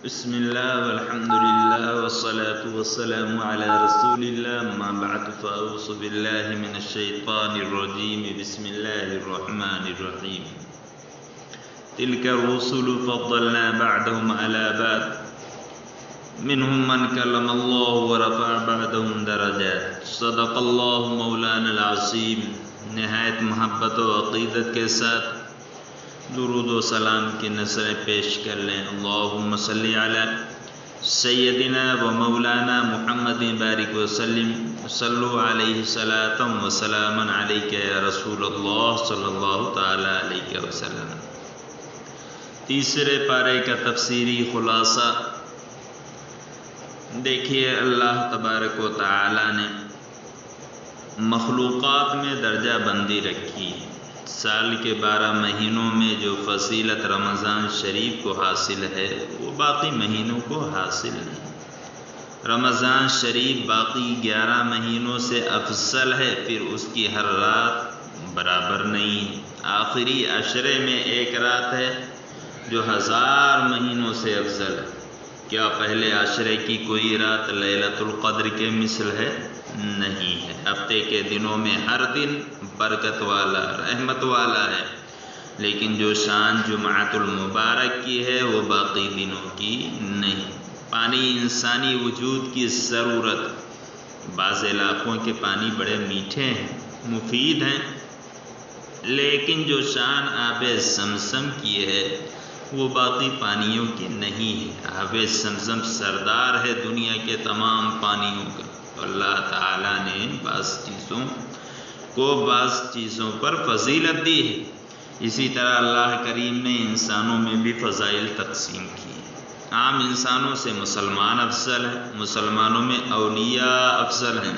بسم اللہ والحمد للہ والصلاة والسلام علی رسول اللہ اما بعد فاعوذ باللہ من الشیطان الرجیم بسم اللہ الرحمن الرحیم تلک الرسل فضلنا بعدهم على بعد منهم من کلم اللہ ورفع بعدهم درجات صدق اللہ مولانا العظیم۔ نہایت محبت و عقیدت کے ساتھ درود و سلام کی نذریں پیش کر لیں۔ اللہم صلی علی سیدنا و مولانا محمد بارک وسلم صلو علیہ صلاۃ و سلاما علیک یا رسول اللہ صلی اللہ تعالی علیہ وسلم۔ تیسرے پارے کا تفسیری خلاصہ دیکھیے، اللہ تبارک و تعالی نے مخلوقات میں درجہ بندی رکھی ہے۔ سال کے 12 مہینوں میں جو فضیلت رمضان شریف کو حاصل ہے وہ باقی مہینوں کو حاصل نہیں۔ رمضان شریف باقی 11 مہینوں سے افضل ہے، پھر اس کی ہر رات برابر نہیں ہے۔ آخری عشرے میں ایک رات ہے جو 1000 مہینوں سے افضل ہے۔ کیا پہلے عشرے کی کوئی رات لیلۃ القدر کے مثل ہے؟ نہیں ہے۔ ہفتے کے دنوں میں ہر دن برکت والا، رحمت والا ہے، لیکن جو شان جمعۃ المبارک کی ہے وہ باقی دنوں کی نہیں۔ پانی انسانی وجود کی ضرورت۔ بعض علاقوں کے پانی بڑے میٹھے ہیں، مفید ہیں، لیکن جو شان آب زمزم کی ہے وہ باقی پانیوں کی نہیں ہے۔ آب زمزم سردار ہے دنیا کے تمام پانیوں کا۔ اللہ تعالیٰ نے بعض چیزوں پر فضیلت دی ہے۔ اسی طرح اللہ کریم نے انسانوں میں بھی فضائل تقسیم کی ہیں۔ عام انسانوں سے مسلمان افضل ہیں، مسلمانوں میں اولیاء افضل ہیں،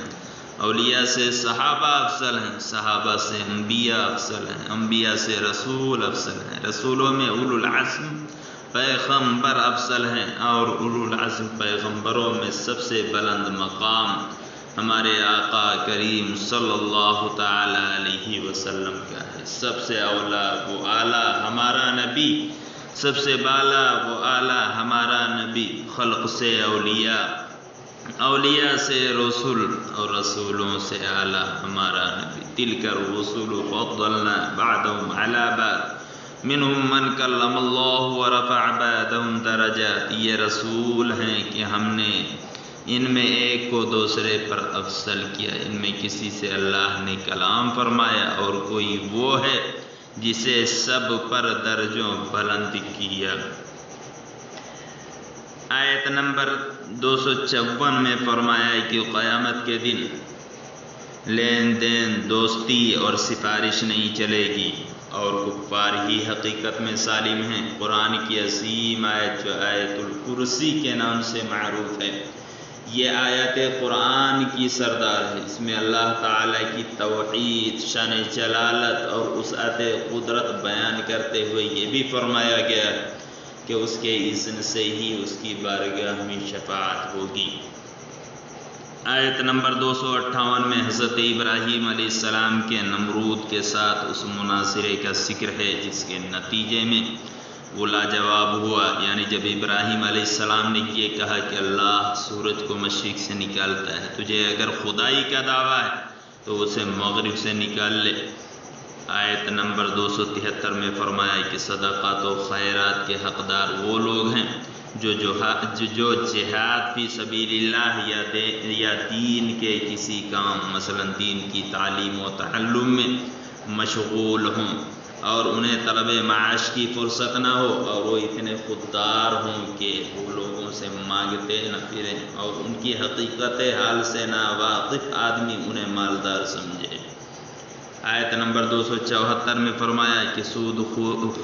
اولیاء سے صحابہ افضل ہیں، صحابہ سے انبیاء افضل ہیں، انبیاء سے رسول افضل ہیں، رسولوں میں اولو العزم پیغمبر افضل ہیں، اور اولو العزم پیغمبروں میں سب سے بلند مقام ہمارے آقا کریم صلی اللہ تعالی علیہ وسلم کا ہے۔ سب سے اولا وہ اعلیٰ ہمارا نبی، سب سے بالا وہ اعلیٰ ہمارا نبی، خلق سے اولیاء، اولیاء سے رسول، اور رسولوں سے اعلیٰ ہمارا نبی۔ تلک الرسل فضلنا بعدهم علی بعد منهم من کلم اللہ ورفع بعدهم درجات۔ یہ رسول ہیں کہ ہم نے ان میں ایک کو دوسرے پر افضل کیا، ان میں کسی سے اللہ نے کلام فرمایا، اور کوئی وہ ہے جسے سب پر درجوں بلند کیا۔ آیت نمبر 254 میں فرمایا ہے کہ قیامت کے دن لین دین، دوستی اور سفارش نہیں چلے گی، اور کفار ہی حقیقت میں ظالم ہیں۔ قرآن کی عظیم آیت جو آیت الکرسی کے نام سے معروف ہے، یہ آیت قرآن کی سردار ہے۔ اس میں اللہ تعالیٰ کی توحید، شان جلالت اور وسعت قدرت بیان کرتے ہوئے یہ بھی فرمایا گیا ہے کہ اس کے اذن سے ہی اس کی بارگاہ میں شفاعت ہوگی۔ آیت نمبر 258 میں حضرت ابراہیم علیہ السلام کے نمرود کے ساتھ اس مناظرے کا ذکر ہے، جس کے نتیجے میں وہ لاجواب ہوا۔ یعنی جب ابراہیم علیہ السلام نے یہ کہا کہ اللہ سورج کو مشرق سے نکالتا ہے، تجھے اگر خدائی کا دعویٰ ہے تو اسے مغرب سے نکال لے۔ آیت نمبر 273 میں فرمایا کہ صدقات و خیرات کے حقدار وہ لوگ ہیں جو جہاد فی سبیل اللہ یا دین کے کسی کام، مثلا دین کی تعلیم و تعلم میں مشغول ہوں، اور انہیں طلب معاش کی فرصت نہ ہو، اور وہ اتنے خوددار ہوں کہ وہ لوگوں سے مانگتے نہ پھریں، اور ان کی حقیقت حال سے نا واقف آدمی انہیں مالدار سمجھے۔ آیت نمبر 274 میں فرمایا کہ سود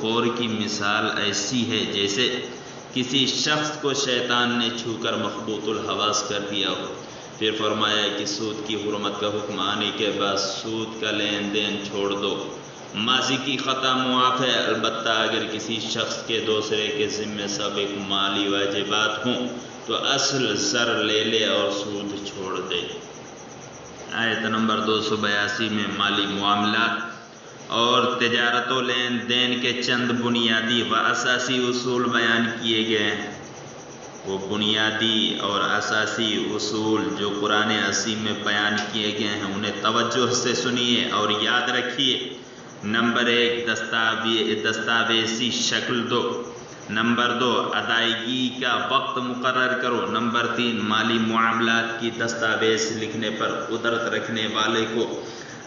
خور کی مثال ایسی ہے جیسے کسی شخص کو شیطان نے چھو کر مخبوط الحواس کر دیا ہو۔ پھر فرمایا کہ سود کی حرمت کا حکم آنے کے بعد سود کا لین دین چھوڑ دو۔ ماضی کی خطا معاف ہے، البتہ اگر کسی شخص کے دوسرے کے ذمے سابق مالی واجبات ہوں تو اصل زر لے لے اور سود چھوڑ دے۔ آیت نمبر 282 میں مالی معاملات اور تجارت و لین دین کے چند بنیادی و اساسی اصول بیان کیے گئے ہیں۔ وہ بنیادی اور اساسی اصول جو قرآن عظیم میں بیان کیے گئے ہیں انہیں توجہ سے سنیے اور یاد رکھیے۔ نمبر 1 دستاویزی شکل دو۔ نمبر 2 ادائیگی کا وقت مقرر کرو۔ نمبر 3 مالی معاملات کی دستاویز لکھنے پر قدرت رکھنے والے کو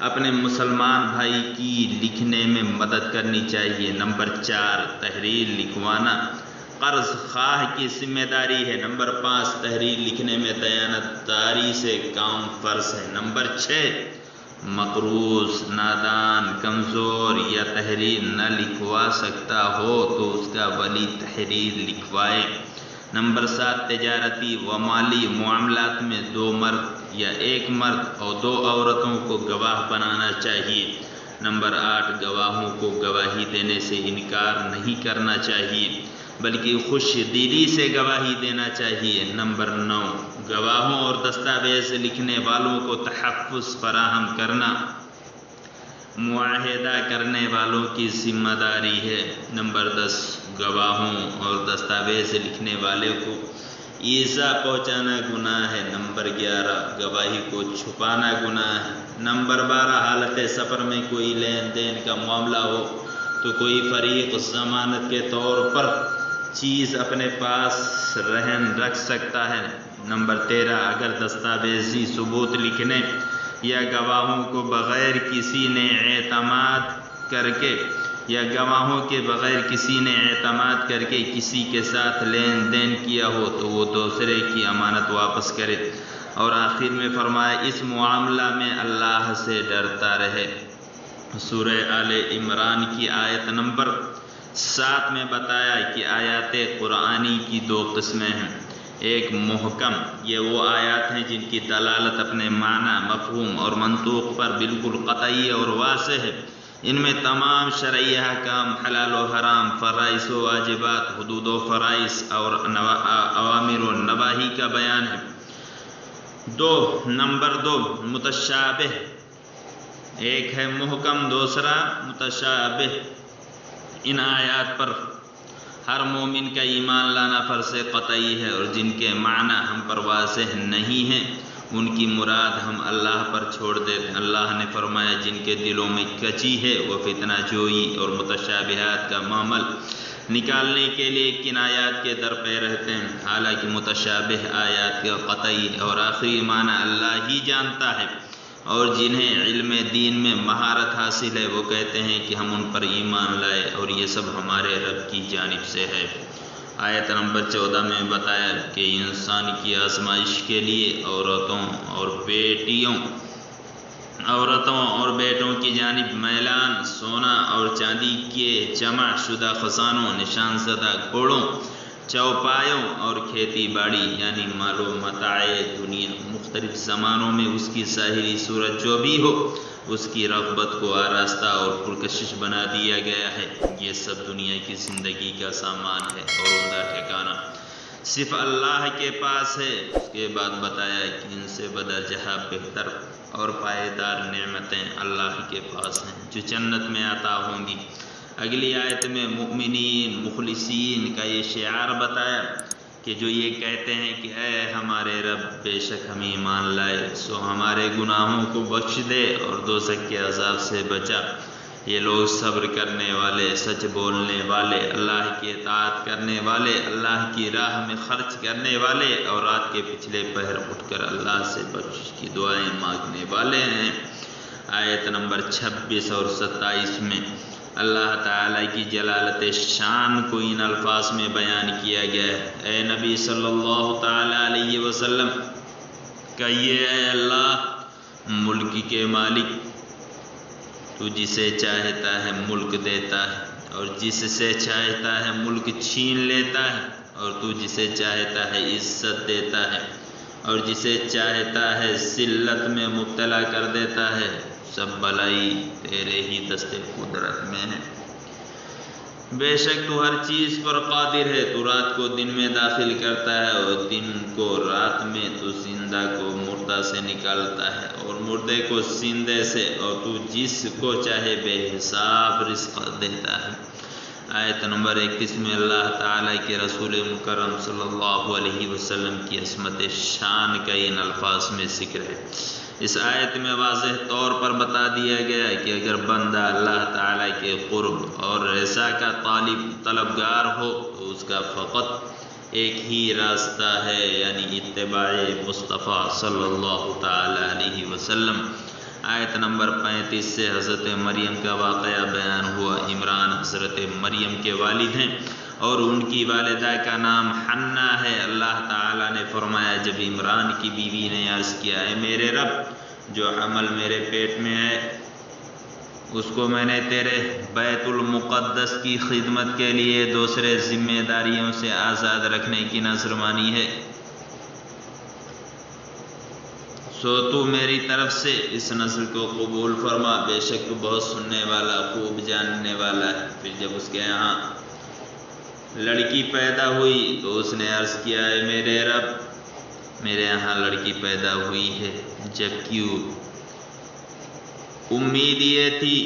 اپنے مسلمان بھائی کی لکھنے میں مدد کرنی چاہیے۔ نمبر 4 تحریر لکھوانا قرض خواہ کی ذمہ داری ہے۔ نمبر 5 تحریر لکھنے میں دیانتداری سے کام فرض ہے۔ نمبر 6 مقروض، نادان، کمزور یا تحریر نہ لکھوا سکتا ہو تو اس کا ولی تحریر لکھوائے۔ نمبر 7 تجارتی و مالی معاملات میں 2 مرد یا 1 مرد اور 2 عورتوں کو گواہ بنانا چاہیے۔ نمبر 8 گواہوں کو گواہی دینے سے انکار نہیں کرنا چاہیے بلکہ خوش دلی سے گواہی دینا چاہیے۔ نمبر 9 گواہوں اور دستاویز لکھنے والوں کو تحفظ فراہم کرنا معاہدہ کرنے والوں کی ذمہ داری ہے۔ نمبر 10 گواہوں اور دستاویز لکھنے والے کو ایذا پہنچانا گناہ ہے۔ نمبر 11 گواہی کو چھپانا گناہ ہے۔ نمبر 12 حالت سفر میں کوئی لین دین کا معاملہ ہو تو کوئی فریق ضمانت کے طور پر چیز اپنے پاس رہن رکھ سکتا ہے۔ نمبر 13 اگر دستاویزی ثبوت لکھنے یا گواہوں کو بغیر کسی نے اعتماد کر کے کسی کے ساتھ لین دین کیا ہو تو وہ دوسرے کی امانت واپس کرے۔ اور آخر میں فرمایا اس معاملہ میں اللہ سے ڈرتا رہے۔ سورہ آل عمران کی آیت نمبر 7 میں بتایا کہ آیات قرآنی کی 2 قسمیں ہیں۔ ایک محکم، یہ وہ آیات ہیں جن کی دلالت اپنے معنی، مفہوم اور منطوق پر بالکل قطعی اور واضح ہے۔ ان میں تمام شرعی احکام، حلال و حرام، فرائض و واجبات، حدود و فرائض اور اوامر و نواہی کا بیان ہے۔ نمبر 2 متشابہ، ایک ہے محکم، دوسرا متشابہ۔ ان آیات پر ہر مومن کا ایمان لانا فرض قطعی ہے اور جن کے معنی ہم پر واضح نہیں ہیں ان کی مراد ہم اللہ پر چھوڑ دیتے ہیں۔ اللہ نے فرمایا جن کے دلوں میں کچی ہے وہ فتنہ جوئی اور متشابہات کا معمل نکالنے کے لیے کنایات کے در پہ رہتے ہیں، حالانکہ متشابہ آیات کا قطعی اور آخری معنی اللہ ہی جانتا ہے، اور جنہیں علم دین میں مہارت حاصل ہے وہ کہتے ہیں کہ ہم ان پر ایمان لائے اور یہ سب ہمارے رب کی جانب سے ہے۔ آیت نمبر 14 میں بتایا کہ انسان کی آزمائش کے لیے عورتوں اور بیٹوں کی جانب میلان، سونا اور چاندی کے جمع شدہ خزانوں، نشان زدہ گھوڑوں، چوپایوں اور کھیتی باڑی یعنی مال و متاع دنیا، مختلف زمانوں میں اس کی ظاہری صورت جو بھی ہو اس کی رغبت کو آراستہ اور پرکشش بنا دیا گیا ہے۔ یہ سب دنیا کی زندگی کا سامان ہے اور عمدہ ٹھکانہ صرف اللہ کے پاس ہے۔ اس کے بعد بتایا کہ ان سے بدرجہ بہتر اور پائیدار نعمتیں اللہ کے پاس ہیں جو جنت میں عطا ہوں گی۔ اگلی آیت میں مؤمنین مخلصین کا یہ شعار بتایا کہ جو یہ کہتے ہیں کہ اے ہمارے رب بے شک ہم ایمان لائے سو ہمارے گناہوں کو بخش دے اور دوزخ کے عذاب سے بچا۔ یہ لوگ صبر کرنے والے، سچ بولنے والے، اللہ کی اطاعت کرنے والے، اللہ کی راہ میں خرچ کرنے والے اور رات کے پچھلے پہر اٹھ کر اللہ سے بخشش کی دعائیں مانگنے والے ہیں۔ آیت نمبر 26 اور 27 میں اللہ تعالیٰ کی جلالت شان کو ان الفاظ میں بیان کیا گیا ہے۔ اے نبی صلی اللہ تعالیٰ علیہ وسلم کہیے اے اللہ ملک کے مالک، تو جسے چاہتا ہے ملک دیتا ہے اور جس سے چاہتا ہے ملک چھین لیتا ہے، اور تو جسے چاہتا ہے عزت دیتا ہے اور جسے چاہتا ہے ذلت میں مبتلا کر دیتا ہے۔ سب بلائی تیرے ہی دست قدرت میں ہے۔ بے شک تو ہر چیز پر قادر ہے۔ تو رات کو دن میں داخل کرتا ہے اور دن کو رات میں، تو زندہ کو مردہ سے نکالتا ہے اور مردے کو زندے سے، اور تو جس کو چاہے بے حساب رزق دیتا ہے۔ آیت نمبر 31 میں اللہ تعالیٰ کے رسول مکرم صلی اللہ علیہ وسلم کی عصمت شان کا ان الفاظ میں ذکر ہے۔ اس آیت میں واضح طور پر بتا دیا گیا ہے کہ اگر بندہ اللہ تعالیٰ کے قرب اور رضا کا طلبگار ہو تو اس کا فقط ایک ہی راستہ ہے، یعنی اتباع مصطفیٰ صلی اللہ تعالیٰ علیہ وسلم۔ آیت نمبر 35 سے حضرت مریم کا واقعہ بیان ہوا۔ عمران حضرت مریم کے والد ہیں اور ان کی والدہ کا نام حنا ہے۔ اللہ تعالیٰ نے فرمایا جب عمران کی بیوی نے عرض کیا اے میرے رب، جو عمل میرے پیٹ میں ہے اس کو میں نے تیرے بیت المقدس کی خدمت کے لیے دوسرے ذمہ داریوں سے آزاد رکھنے کی نذر مانی ہے، سو تو میری طرف سے اس نذر کو قبول فرما، بے شک تو بہت سننے والا خوب جاننے والا ہے۔ پھر جب اس کے یہاں لڑکی پیدا ہوئی تو اس نے عرض کیا اے میرے رب، میرے یہاں لڑکی پیدا ہوئی ہے، جبکہ امید یہ تھی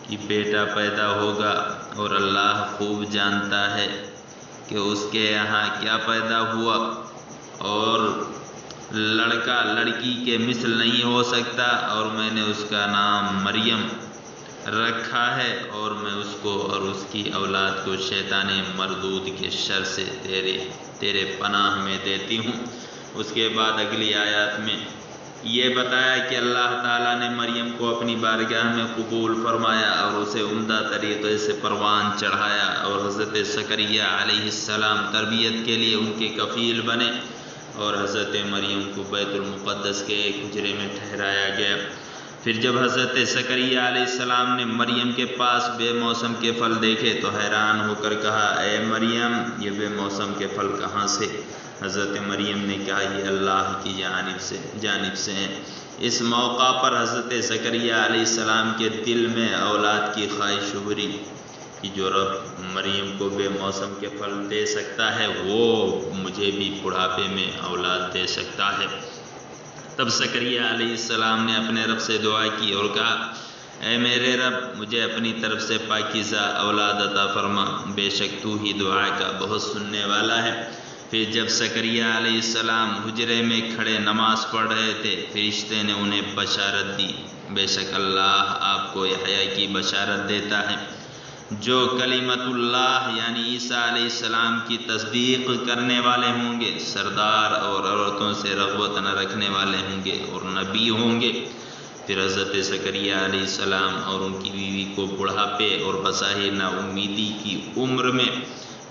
کہ بیٹا پیدا ہوگا، اور اللہ خوب جانتا ہے کہ اس کے یہاں کیا پیدا ہوا، اور لڑکا لڑکی کے مثل نہیں ہو سکتا، اور میں نے اس کا نام مریم رکھا ہے، اور میں اس کو اور اس کی اولاد کو شیطان مردود کے شر سے تیرے پناہ میں دیتی ہوں۔ اس کے بعد اگلی آیات میں یہ بتایا کہ اللہ تعالیٰ نے مریم کو اپنی بارگاہ میں قبول فرمایا اور اسے عمدہ طریقے سے پروان چڑھایا، اور حضرت زکریا علیہ السلام تربیت کے لیے ان کے کفیل بنے، اور حضرت مریم کو بیت المقدس کے ایک حجرے میں ٹھہرایا گیا۔ پھر جب حضرت زکریا علیہ السلام نے مریم کے پاس بے موسم کے پھل دیکھے تو حیران ہو کر کہا اے مریم، یہ بے موسم کے پھل کہاں سے؟ حضرت مریم نے کہا یہ اللہ کی جانب سے ہیں۔ اس موقع پر حضرت زکریا علیہ السلام کے دل میں اولاد کی خواہش ابھری کہ جو رب مریم کو بے موسم کے پھل دے سکتا ہے وہ مجھے بھی بڑھاپے میں اولاد دے سکتا ہے۔ تب زکریا علیہ السلام نے اپنے رب سے دعا کی اور کہا اے میرے رب، مجھے اپنی طرف سے پاکیزہ اولاد عطا فرما، بے شک تو ہی دعا کا بہت سننے والا ہے۔ پھر جب زکریا علیہ السلام حجرے میں کھڑے نماز پڑھ رہے تھے، فرشتے نے انہیں بشارت دی، بے شک اللہ آپ کو یحییٰ کی بشارت دیتا ہے، جو کلمت اللہ یعنی عیسیٰ علیہ السلام کی تصدیق کرنے والے ہوں گے، سردار اور عورتوں سے رغبت نہ رکھنے والے ہوں گے، اور نبی ہوں گے۔ پھر حضرت زکریا علیہ السلام اور ان کی بیوی کو بڑھاپے اور بظاہر نا امیدی کی عمر میں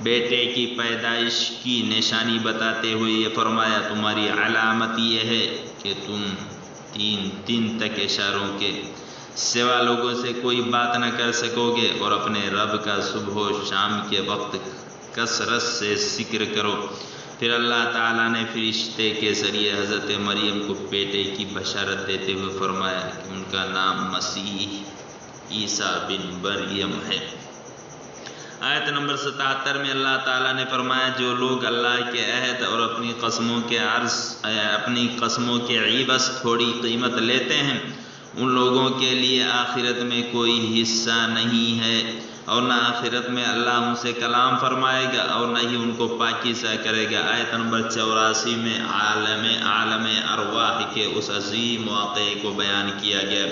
بیٹے کی پیدائش کی نشانی بتاتے ہوئے یہ فرمایا تمہاری علامت یہ ہے کہ تم 3 دن تک اشاروں کے سوا لوگوں سے کوئی بات نہ کر سکو گے، اور اپنے رب کا صبح و شام کے وقت کثرت سے ذکر کرو۔ پھر اللہ تعالیٰ نے فرشتے کے ذریعے حضرت مریم کو بیٹے کی بشارت دیتے ہوئے فرمایا کہ ان کا نام مسیح عیسیٰ بن مریم ہے۔ آیت نمبر 77 میں اللہ تعالیٰ نے فرمایا جو لوگ اللہ کے عہد اور اپنی قسموں کے عوض تھوڑی قیمت لیتے ہیں، ان لوگوں کے لیے آخرت میں کوئی حصہ نہیں ہے، اور نہ آخرت میں اللہ ان سے کلام فرمائے گا اور نہ ہی ان کو پاکیزہ کرے گا۔ آیت نمبر 84 میں عالم ارواح کے اس عظیم واقعے کو بیان کیا گیا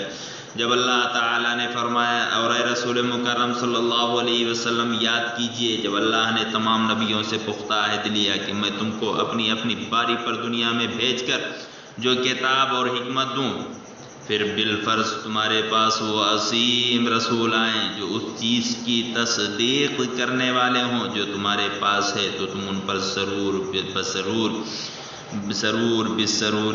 جب اللہ تعالیٰ نے فرمایا اور اے رسول مکرم صلی اللہ علیہ وسلم یاد کیجئے جب اللہ نے تمام نبیوں سے پختہ عہد لیا کہ میں تم کو اپنی باری پر دنیا میں بھیج کر جو کتاب اور حکمت دوں، پھر بالفرض تمہارے پاس وہ عظیم رسول آئیں جو اس چیز کی تصدیق کرنے والے ہوں جو تمہارے پاس ہے، تو تم ان پر ضرور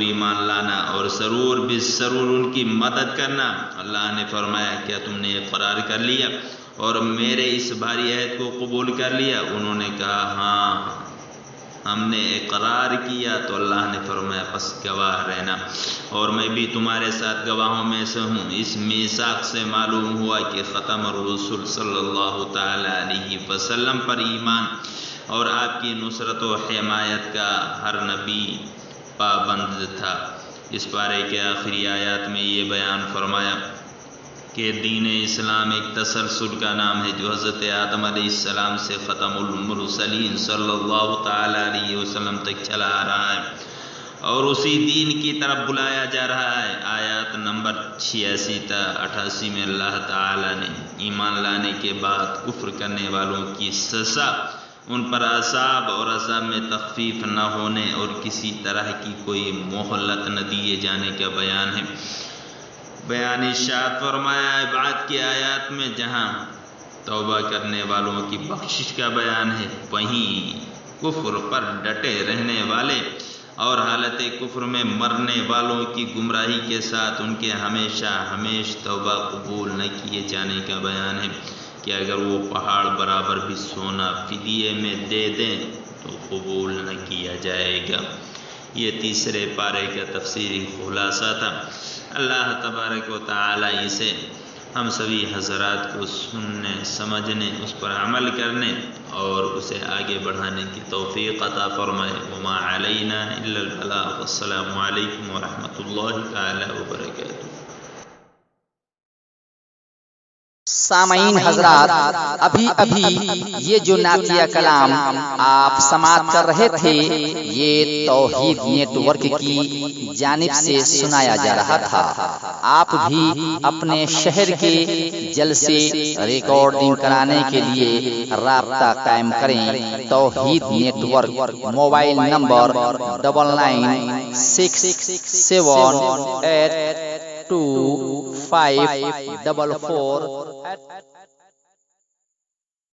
ایمان لانا اور ضرور ان کی مدد کرنا۔ اللہ نے فرمایا کیا تم نے اقرار کر لیا اور میرے اس بھاری عہد کو قبول کر لیا؟ انہوں نے کہا ہاں ہم نے اقرار کیا۔ تو اللہ نے فرمایا پس گواہ رہنا اور میں بھی تمہارے ساتھ گواہوں میں سے ہوں۔ اس میثاق سے معلوم ہوا کہ ختم الرسل صلی اللہ تعالی علیہ وسلم پر ایمان اور آپ کی نصرت و حمایت کا ہر نبی پابند تھا۔ اس پارے کے آخری آیات میں یہ بیان فرمایا کہ دین اسلام ایک تسلسل کا نام ہے جو حضرت آدم علیہ السلام سے ختم المرسلین صلی اللہ تعالی علیہ وسلم تک چلا آ رہا ہے اور اسی دین کی طرف بلایا جا رہا ہے۔ آیات نمبر 86 تا 88 میں اللہ تعالی نے ایمان لانے کے بعد کفر کرنے والوں کی سزا، ان پر عذاب اور عذاب میں تخفیف نہ ہونے اور کسی طرح کی کوئی مہلت نہ دیے جانے کا بیان ہے۔ بیان ارشاد فرمایا ہے بعد کی آیات میں جہاں توبہ کرنے والوں کی بخشش کا بیان ہے، وہیں کفر پر ڈٹے رہنے والے اور حالت کفر میں مرنے والوں کی گمراہی کے ساتھ ان کے ہمیشہ توبہ قبول نہ کیے جانے کا بیان ہے کہ اگر وہ پہاڑ برابر بھی سونا فدیے میں دے دیں تو قبول نہ کیا جائے گا۔ یہ تیسرے پارے کا تفسیری خلاصہ تھا۔ اللہ تبارک و تعالی اسے ہم سبھی حضرات کو سننے، سمجھنے، اس پر عمل کرنے اور اسے آگے بڑھانے کی توفیق عطا فرمائے۔ وما علینا الا البلاغ۔ السلام علیکم ورحمۃ اللہ تعالی وبرکاتہ۔ سامعین حضرات، ابھی یہ جو نعتیہ کلام آپ سماعت کر رہے تھے یہ توحید نیٹ ورک کی جانب سے سنایا جا رہا تھا۔ آپ بھی اپنے شہر کے جلسے ریکارڈنگ کرانے کے لیے رابطہ قائم کریں۔ توحید نیٹ ورک، موبائل نمبر 9967825444